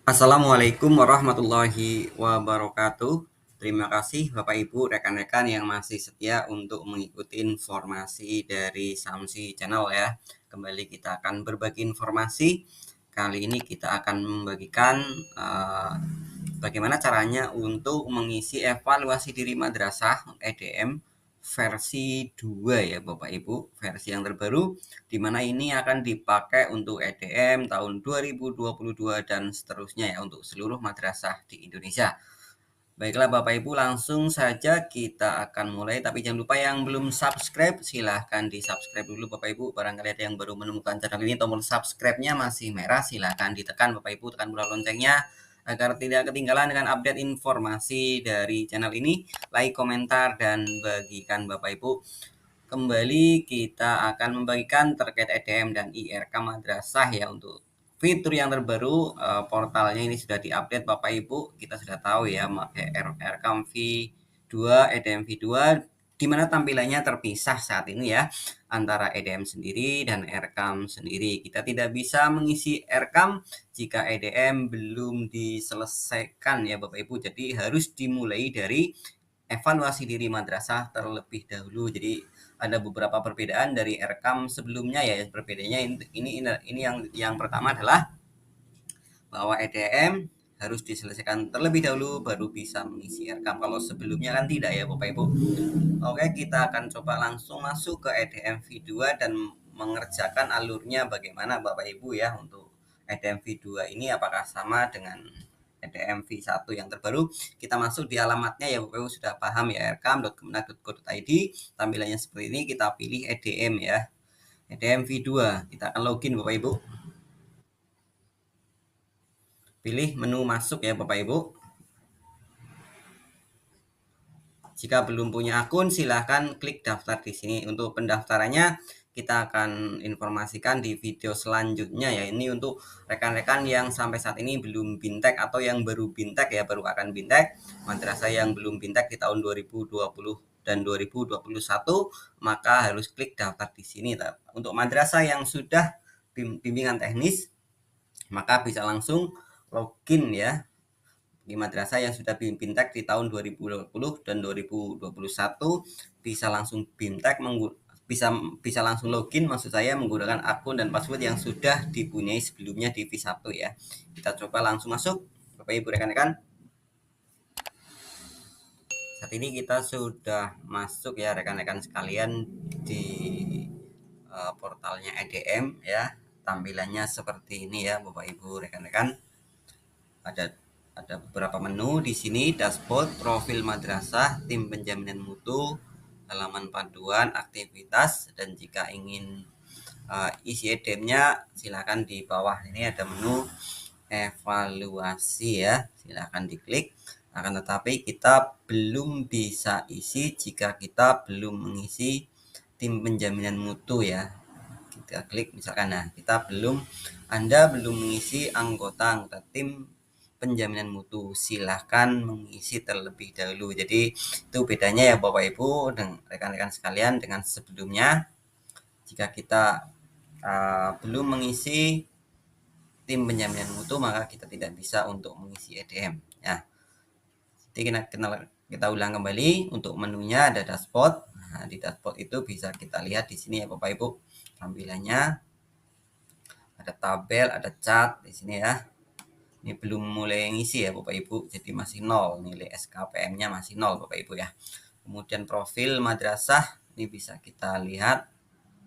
Assalamualaikum warahmatullahi wabarakatuh. Terima kasih Bapak Ibu, rekan-rekan yang masih setia untuk mengikuti informasi dari Samsi Channel ya. Kembali kita akan berbagi informasi. Kali ini kita akan membagikan bagaimana caranya untuk mengisi evaluasi diri madrasah EDM versi 2 ya Bapak Ibu, versi yang terbaru di mana ini akan dipakai untuk EDM tahun 2022 dan seterusnya ya untuk seluruh madrasah di Indonesia. Baiklah Bapak Ibu, langsung saja kita akan mulai. Tapi jangan lupa yang belum subscribe, silahkan di subscribe dulu Bapak Ibu. Barangkali ada yang baru menemukan channel ini, tombol subscribe-nya masih merah, silahkan ditekan Bapak Ibu, tekan bola loncengnya agar tidak ketinggalan dengan update informasi dari channel ini. Like, komentar, dan bagikan Bapak Ibu. Kembali kita akan membagikan terkait EDM dan IRK Madrasah ya untuk fitur yang terbaru. Portalnya ini sudah diupdate Bapak Ibu, kita sudah tahu ya RKM V2, EDM V2 di mana tampilannya terpisah saat ini ya antara EDM sendiri dan RKM sendiri. Kita tidak bisa mengisi RKM jika EDM belum diselesaikan ya Bapak Ibu. Jadi harus dimulai dari evaluasi diri madrasah terlebih dahulu. Jadi ada beberapa perbedaan dari RKM sebelumnya ya. Perbedaannya ini yang pertama adalah bahwa EDM harus diselesaikan terlebih dahulu baru bisa mengisi RKM. Kalau sebelumnya kan tidak ya Bapak Ibu. Oke, kita akan coba langsung masuk ke EDM V2 dan mengerjakan alurnya bagaimana Bapak Ibu ya untuk EDM V2 ini apakah sama dengan EDM V1 yang terbaru. Kita masuk di alamatnya ya Bapak Ibu sudah paham ya rkam.kemenak.go.id. Tampilannya seperti ini, kita pilih EDM ya. EDM V2, kita akan login Bapak Ibu. Pilih menu masuk ya Bapak Ibu. Jika belum punya akun, silahkan klik daftar di sini. Untuk pendaftarannya, kita akan informasikan di video selanjutnya ya. Ini untuk rekan-rekan yang sampai saat ini belum bintek atau yang baru bintek ya, baru akan bintek. Madrasah yang belum bintek di tahun 2020 dan 2021, maka harus klik daftar di sini. Untuk madrasah yang sudah bimbingan teknis, maka bisa langsung login ya di madrasah yang sudah BIMtek di tahun 2020 dan 2021 bisa langsung BIMtek bisa langsung login, maksud saya menggunakan akun dan password yang sudah dipunyai sebelumnya di V1 ya. Kita coba langsung masuk Bapak Ibu rekan-rekan. Saat ini kita sudah masuk ya rekan-rekan sekalian di portalnya EDM ya. Tampilannya seperti ini ya Bapak Ibu rekan-rekan. Ada beberapa menu di sini, dashboard, profil madrasah, tim penjaminan mutu, halaman panduan, aktivitas, dan jika ingin isi EDM-nya silakan di bawah ini ada menu evaluasi ya, silakan diklik. Akan tetapi kita belum bisa isi jika kita belum mengisi tim penjaminan mutu ya. Kita klik misalkan, nah Anda belum mengisi anggota tim penjaminan mutu, silahkan mengisi terlebih dahulu. Jadi itu bedanya ya Bapak Ibu dan rekan-rekan sekalian dengan sebelumnya. Jika kita belum mengisi tim penjaminan mutu, maka kita tidak bisa untuk mengisi EDM ya. Jadi kita ulang kembali. Untuk menunya ada dashboard. Nah, di dashboard itu bisa kita lihat di sini ya Bapak Ibu tampilannya. Ada tabel, ada chart di sini ya. Ini belum mulai ngisi ya Bapak Ibu, jadi masih 0, nilai SKPM-nya masih 0 Bapak Ibu ya. Kemudian profil madrasah, ini bisa kita lihat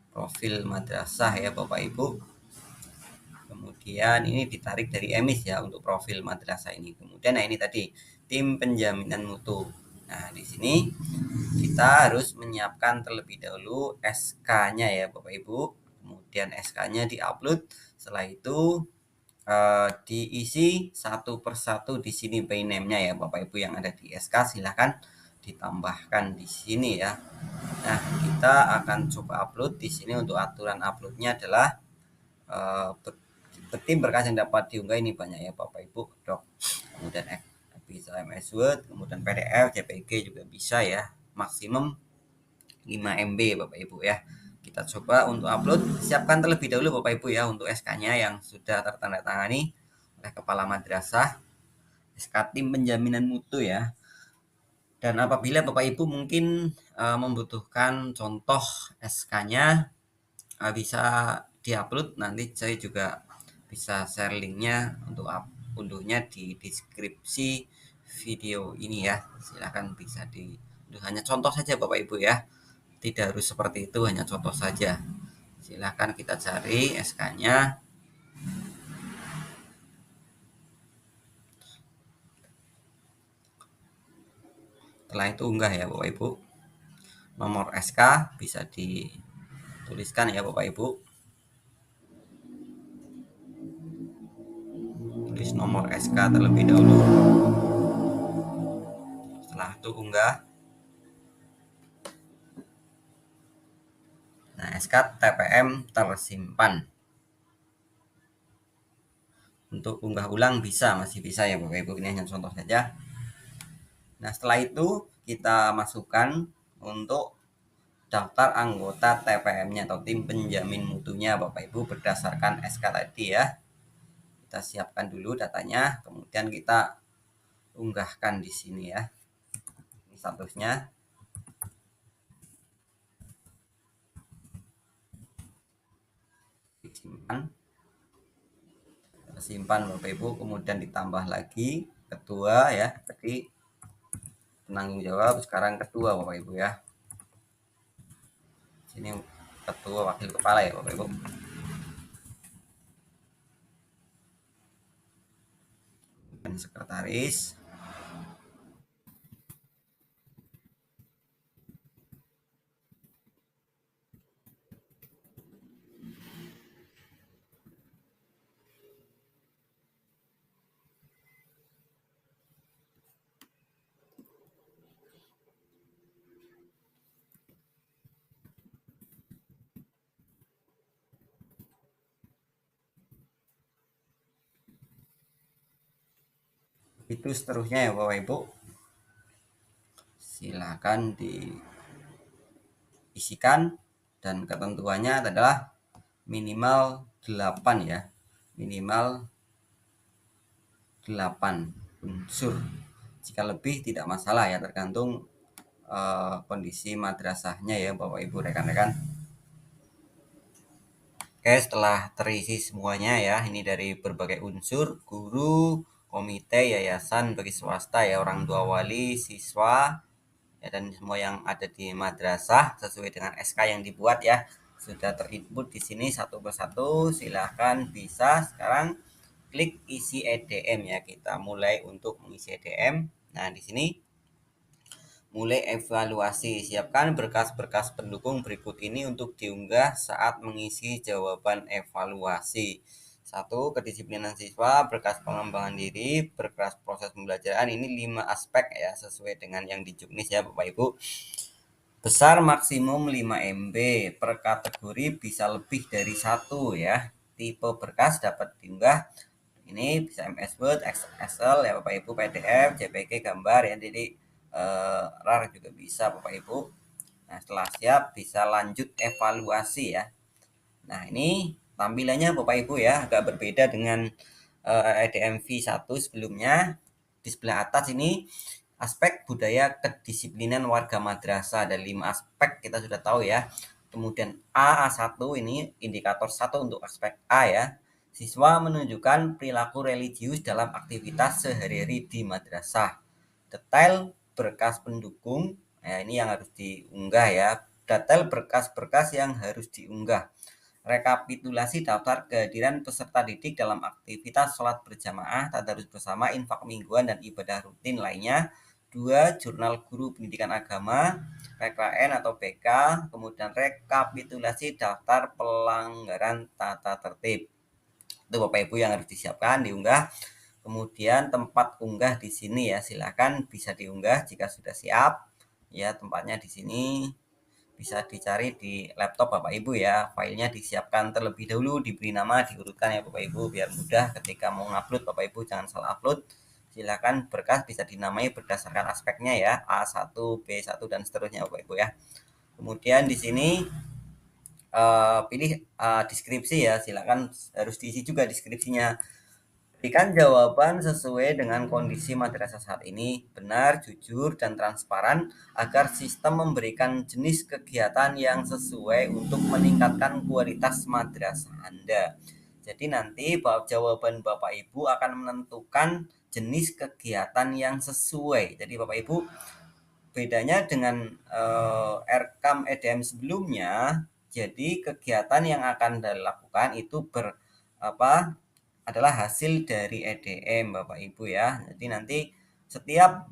profil madrasah ya Bapak Ibu. Kemudian ini ditarik dari emis ya untuk profil madrasah ini. Kemudian nah ini tadi tim penjaminan mutu. Nah, di sini kita harus menyiapkan terlebih dahulu SK-nya ya Bapak Ibu. Kemudian SK-nya diupload. Setelah itu diisi satu persatu di sini by name-nya ya Bapak Ibu yang ada di SK, silahkan ditambahkan di sini ya. Nah, kita akan coba upload di sini. Untuk aturan uploadnya adalah tim berkas yang dapat diunggah ini banyak ya Bapak Ibu, doc, kemudian bisa MS Word, kemudian PDF, JPG juga bisa ya, maksimum 5 MB Bapak Ibu ya. Kita coba untuk upload, siapkan terlebih dahulu Bapak Ibu ya untuk SK-nya yang sudah tertanda tangani. oleh Kepala Madrasah, SK Tim Penjaminan Mutu ya. Dan apabila Bapak Ibu mungkin membutuhkan contoh SK-nya, bisa diupload, nanti saya juga bisa share linknya untuk unduhnya di deskripsi video ini ya. Silahkan bisa hanya contoh saja Bapak Ibu ya, tidak harus seperti itu, hanya contoh saja. Silahkan kita cari SK-nya. Setelah itu unggah ya Bapak Ibu. Nomor SK bisa dituliskan ya Bapak Ibu. Tulis nomor SK terlebih dahulu. Setelah itu unggah. Nah, SK TPM tersimpan. Untuk unggah ulang masih bisa ya Bapak Ibu. Ini hanya contoh saja. Nah, setelah itu kita masukkan untuk daftar anggota TPM-nya atau tim penjamin mutunya Bapak Ibu berdasarkan SK tadi ya. Kita siapkan dulu datanya, kemudian kita unggahkan di sini ya. Ini statusnya. Simpan Bapak Ibu, kemudian ditambah lagi ketua ya, tadi penanggung jawab, sekarang ketua Bapak Ibu ya. Sini ketua wakil kepala ya Bapak Ibu. Dan sekretaris. Itu seterusnya ya Bapak Ibu. Silakan diisikan dan ketentuannya adalah minimal 8 ya. Minimal 8 unsur. Jika lebih tidak masalah ya, tergantung kondisi madrasahnya ya Bapak Ibu rekan-rekan. Oke, setelah terisi semuanya ya, ini dari berbagai unsur, guru, komite, yayasan bagi swasta ya, orang tua wali, siswa, ya, dan semua yang ada di madrasah sesuai dengan SK yang dibuat ya. Sudah terinput di sini satu persatu, silahkan bisa sekarang klik isi EDM ya. Kita mulai untuk mengisi EDM. Nah, di sini mulai evaluasi. Siapkan berkas-berkas pendukung berikut ini untuk diunggah saat mengisi jawaban evaluasi. 1. Kedisiplinan siswa, berkas pengembangan diri, berkas proses pembelajaran. Ini 5 aspek ya, sesuai dengan yang di juknis ya Bapak Ibu. Besar maksimum 5 MB, per kategori bisa lebih dari 1 ya. Tipe berkas dapat diunggah ini bisa MS Word, Excel ya Bapak Ibu, PDF, JPG, gambar ya. Jadi RAR juga bisa Bapak Ibu. Nah, setelah siap bisa lanjut evaluasi ya. Nah, ini tampilannya Bapak Ibu ya, agak berbeda dengan EDMV 1 sebelumnya. Di sebelah atas ini aspek budaya kedisiplinan warga madrasah, ada 5 aspek kita sudah tahu ya. Kemudian A1 ini indikator 1 untuk aspek A ya. Siswa menunjukkan perilaku religius dalam aktivitas sehari-hari di madrasah. Detail berkas pendukung, nah ini yang harus diunggah ya. Detail berkas-berkas yang harus diunggah. Rekapitulasi daftar kehadiran peserta didik dalam aktivitas sholat berjamaah, tadarus bersama, infak mingguan, dan ibadah rutin lainnya. 2. Jurnal guru pendidikan agama, PKN atau BK. Kemudian rekapitulasi daftar pelanggaran tata tertib. Itu Bapak Ibu yang harus disiapkan, diunggah. Kemudian tempat unggah di sini ya, silakan bisa diunggah jika sudah siap. Ya, tempatnya di sini bisa dicari di laptop Bapak Ibu ya. Filenya disiapkan terlebih dahulu, diberi nama, diurutkan ya Bapak Ibu biar mudah ketika mau ngupload. Bapak Ibu jangan salah upload. Silakan berkas bisa dinamai berdasarkan aspeknya ya, A1, B1 dan seterusnya Bapak Ibu ya. Kemudian di sini pilih deskripsi ya, silakan harus diisi juga deskripsinya. Berikan jawaban sesuai dengan kondisi madrasah saat ini, benar, jujur, dan transparan agar sistem memberikan jenis kegiatan yang sesuai untuk meningkatkan kualitas madrasah Anda. Jadi nanti jawaban Bapak Ibu akan menentukan jenis kegiatan yang sesuai. Jadi Bapak Ibu, bedanya dengan RKAM EDM sebelumnya, jadi kegiatan yang akan dilakukan itu adalah hasil dari EDM Bapak Ibu ya. Jadi nanti setiap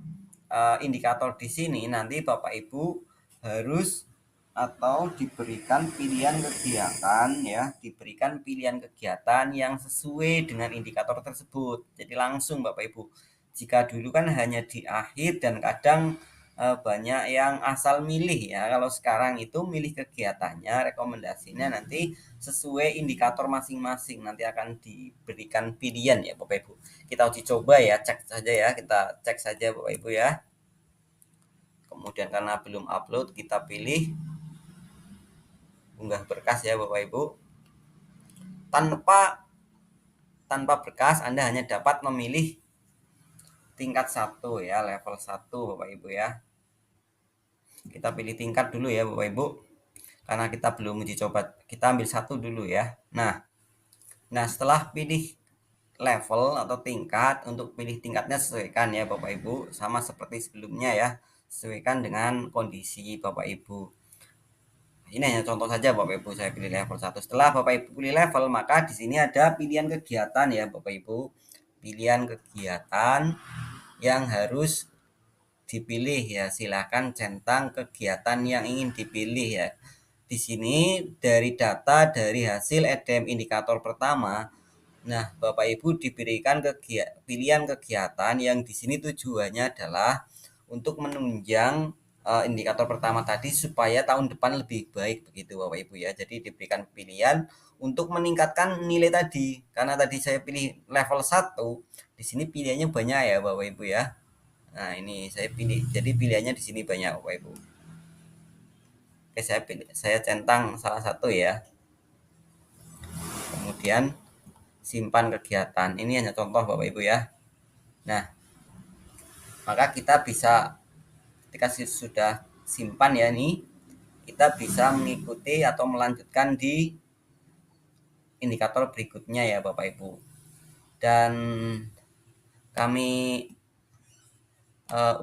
indikator di sini nanti Bapak Ibu harus atau diberikan pilihan kegiatan ya, diberikan pilihan kegiatan yang sesuai dengan indikator tersebut. Jadi langsung Bapak Ibu. Jika dulu kan hanya di akhir dan kadang banyak yang asal milih ya. Kalau sekarang itu milih kegiatannya, rekomendasinya nanti sesuai indikator masing-masing. Nanti akan diberikan pilihan ya Bapak Ibu. Kita uji coba ya, cek saja ya. Kita cek saja Bapak Ibu ya. Kemudian karena belum upload, kita pilih unggah berkas ya Bapak Ibu. Tanpa berkas Anda hanya dapat memilih tingkat 1 ya, level 1 Bapak Ibu ya. Kita pilih tingkat dulu ya Bapak Ibu. Karena kita belum uji coba, kita ambil 1 dulu ya. Nah, setelah pilih level atau tingkat, untuk pilih tingkatnya sesuaikan ya Bapak Ibu, sama seperti sebelumnya ya. Sesuaikan dengan kondisi Bapak Ibu. Ini hanya contoh saja Bapak Ibu, saya pilih level 1. Setelah Bapak Ibu pilih level, maka di sini ada pilihan kegiatan ya Bapak Ibu. Pilihan kegiatan yang harus dipilih ya. Silahkan centang kegiatan yang ingin dipilih ya. Di sini dari data dari hasil EDM indikator pertama, nah Bapak Ibu diberikan pilihan kegiatan yang di sini tujuannya adalah untuk menunjang indikator pertama tadi supaya tahun depan lebih baik begitu Bapak Ibu ya. Jadi diberikan pilihan untuk meningkatkan nilai tadi. Karena tadi saya pilih level 1, di sini pilihannya banyak ya Bapak Ibu ya. Nah, ini saya pilih. Jadi pilihannya di sini banyak Bapak Ibu. Oke, saya centang salah satu ya. Kemudian simpan kegiatan. Ini hanya contoh Bapak Ibu ya. Nah, maka kita bisa ketika sudah simpan ya nih, kita bisa mengikuti atau melanjutkan di indikator berikutnya ya Bapak Ibu. Dan kami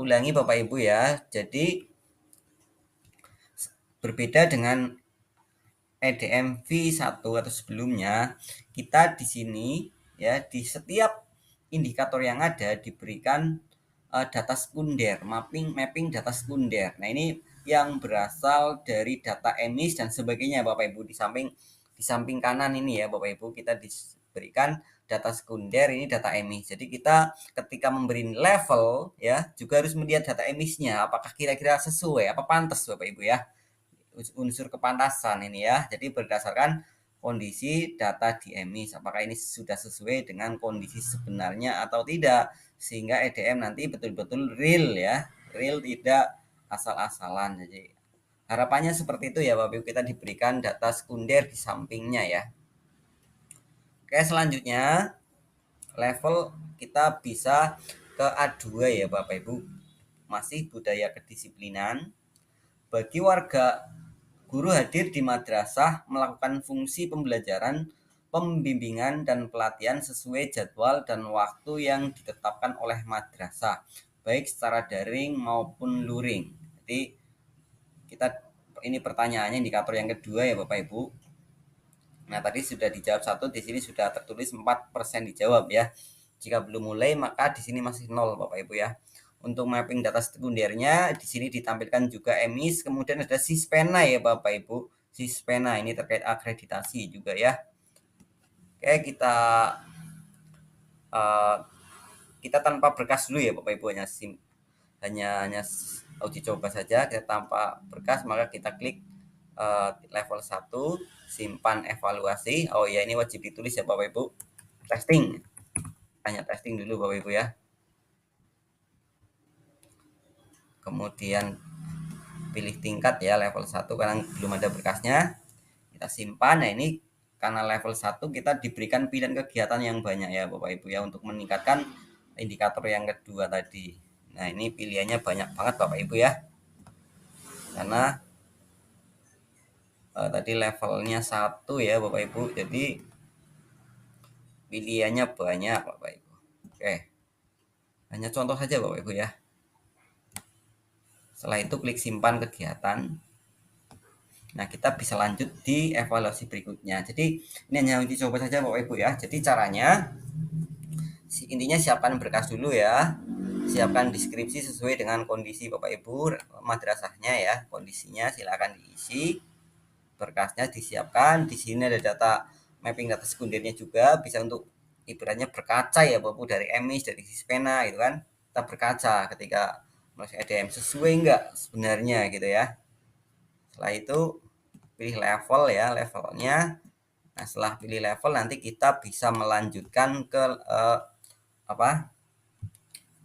ulangi Bapak Ibu ya. Jadi berbeda dengan EDM V1 atau sebelumnya, kita di sini ya di setiap indikator yang ada diberikan data sekunder, mapping data sekunder. Nah, ini yang berasal dari data emis dan sebagainya Bapak Ibu. Di samping kanan ini ya Bapak Ibu, kita diberikan data sekunder, ini data emis. Jadi kita ketika memberi level ya juga harus melihat data emisnya, apakah kira-kira sesuai, apa pantas Bapak Ibu ya. Unsur kepantasan ini ya. Jadi berdasarkan kondisi data di emis, apakah ini sudah sesuai dengan kondisi sebenarnya atau tidak, sehingga EDM nanti betul-betul real ya, real, tidak asal-asalan. Jadi harapannya seperti itu ya Bapak Ibu, kita diberikan data sekunder di sampingnya ya. Oke, selanjutnya level kita bisa ke A2 ya Bapak Ibu, masih budaya kedisiplinan. Bagi warga, guru hadir di madrasah melakukan fungsi pembelajaran, pembimbingan, dan pelatihan sesuai jadwal dan waktu yang ditetapkan oleh madrasah, baik secara daring maupun luring. Jadi ini pertanyaannya indikator yang kedua ya Bapak Ibu. Nah, tadi sudah dijawab 1, di sini sudah tertulis 4% dijawab ya. Jika belum mulai maka di sini masih 0 Bapak Ibu ya. Untuk mapping data sekundernya di sini ditampilkan juga emis, kemudian ada Sispena ya Bapak Ibu. Sispena ini terkait akreditasi juga ya. Oke, kita tanpa berkas dulu ya Bapak Ibu, hanya uji coba saja. Kita tanpa berkas, maka kita klik level 1, simpan evaluasi. Oh ya, ini wajib ditulis ya Bapak Ibu. Testing. Hanya testing dulu Bapak Ibu ya. Kemudian pilih tingkat ya level 1 karena belum ada berkasnya. Kita simpan. Nah, ini karena level 1 kita diberikan pilihan kegiatan yang banyak ya Bapak Ibu ya untuk meningkatkan indikator yang kedua tadi. Nah, ini pilihannya banyak banget Bapak Ibu ya. Karena tadi levelnya 1 ya Bapak Ibu. Jadi pilihannya banyak Bapak Ibu. Oke. Hanya contoh saja Bapak Ibu ya. Setelah itu klik simpan kegiatan. Nah, kita bisa lanjut di evaluasi berikutnya. Jadi, ini hanya uji coba saja Bapak Ibu ya. Jadi caranya intinya siapkan berkas dulu ya. Siapkan deskripsi sesuai dengan kondisi Bapak Ibu madrasahnya ya. Kondisinya silakan diisi. Berkasnya disiapkan. Di sini ada data mapping data sekundernya juga, bisa untuk ibaratnya berkaca ya Bapak Ibu, dari emis, dari Sispena gitu kan. Kita berkaca ketika masuk EDM sesuai enggak sebenarnya gitu ya. Setelah itu pilih level ya, levelnya. Nah, setelah pilih level nanti kita bisa melanjutkan ke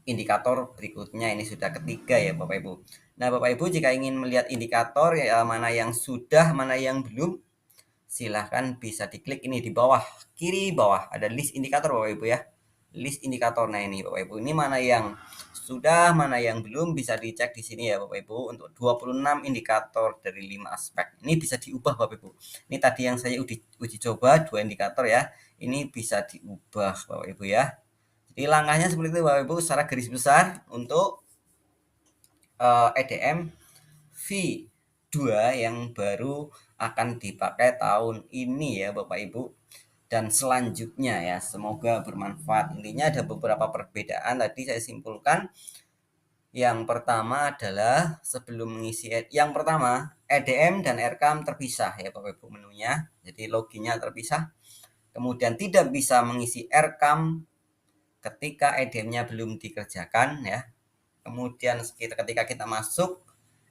indikator berikutnya. Ini sudah ketiga ya Bapak Ibu. Nah, Bapak Ibu jika ingin melihat indikator ya, mana yang sudah, mana yang belum, silahkan bisa diklik ini di bawah, kiri bawah ada list indikator Bapak Ibu ya. List indikator. Nah, ini Bapak Ibu, ini mana yang sudah, mana yang belum, bisa dicek di sini ya Bapak Ibu. Untuk 26 indikator dari 5 aspek. Ini bisa diubah Bapak Ibu. Ini tadi yang saya uji coba 2 indikator ya. Ini bisa diubah Bapak Ibu ya. Jadi langkahnya seperti itu Bapak Ibu secara garis besar untuk EDM V2 yang baru akan dipakai tahun ini ya Bapak Ibu dan selanjutnya ya. Semoga bermanfaat. Intinya ada beberapa perbedaan tadi saya simpulkan. Yang pertama adalah sebelum mengisi yang pertama EDM dan RKAM terpisah ya Bapak Ibu menunya. Jadi loginnya terpisah. Kemudian tidak bisa mengisi RKAM ketika EDM-nya belum dikerjakan ya. Kemudian ketika kita masuk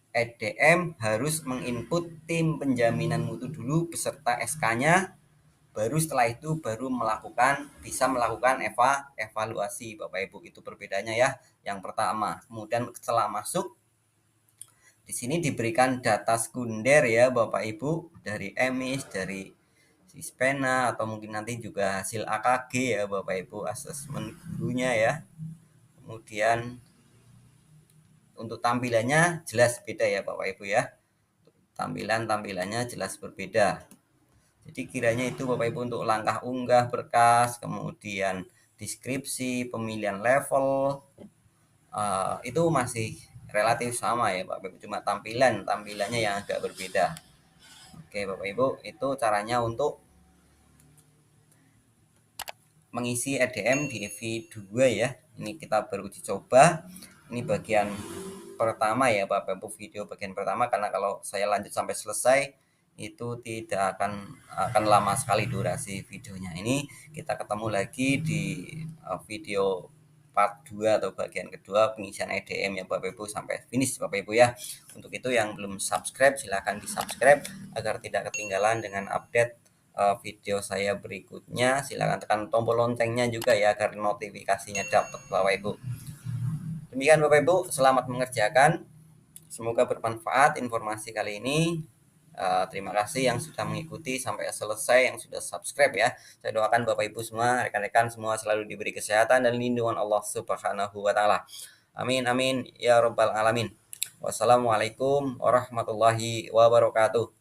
EDM harus menginput tim penjaminan mutu dulu beserta SK-nya, baru setelah itu baru bisa melakukan evaluasi Bapak Ibu. Itu perbedaannya ya. Yang pertama. Kemudian setelah masuk di sini diberikan data sekunder ya Bapak Ibu, dari emis, dari Sispena, atau mungkin nanti juga hasil AKG ya Bapak Ibu, asesmen gurunya ya. Kemudian untuk tampilannya jelas beda ya Bapak Ibu ya. Tampilannya jelas berbeda. Jadi kiranya itu Bapak Ibu untuk langkah unggah berkas, kemudian deskripsi, pemilihan level, itu masih relatif sama ya Bapak Ibu. Cuma tampilannya yang agak berbeda. Oke Bapak Ibu, itu caranya untuk mengisi EDM di EV2 ya. Ini kita baru uji coba. Ini bagian pertama ya Bapak Ibu, video bagian pertama, karena kalau saya lanjut sampai selesai itu tidak akan lama sekali durasi videonya. Ini kita ketemu lagi di video part 2 atau bagian kedua pengisian EDM ya Bapak Ibu sampai finish Bapak Ibu ya. Untuk itu yang belum subscribe silahkan di subscribe agar tidak ketinggalan dengan update video saya berikutnya. Silahkan tekan tombol loncengnya juga ya agar notifikasinya dapat Bapak Ibu. Demikian Bapak Ibu, selamat mengerjakan. Semoga bermanfaat informasi kali ini. Terima kasih yang sudah mengikuti sampai selesai, yang sudah subscribe ya. Saya doakan Bapak Ibu semua, rekan-rekan semua selalu diberi kesehatan dan lindungan Allah Subhanahu wa taala. Amin amin ya rabbal alamin. Wassalamualaikum warahmatullahi wabarakatuh.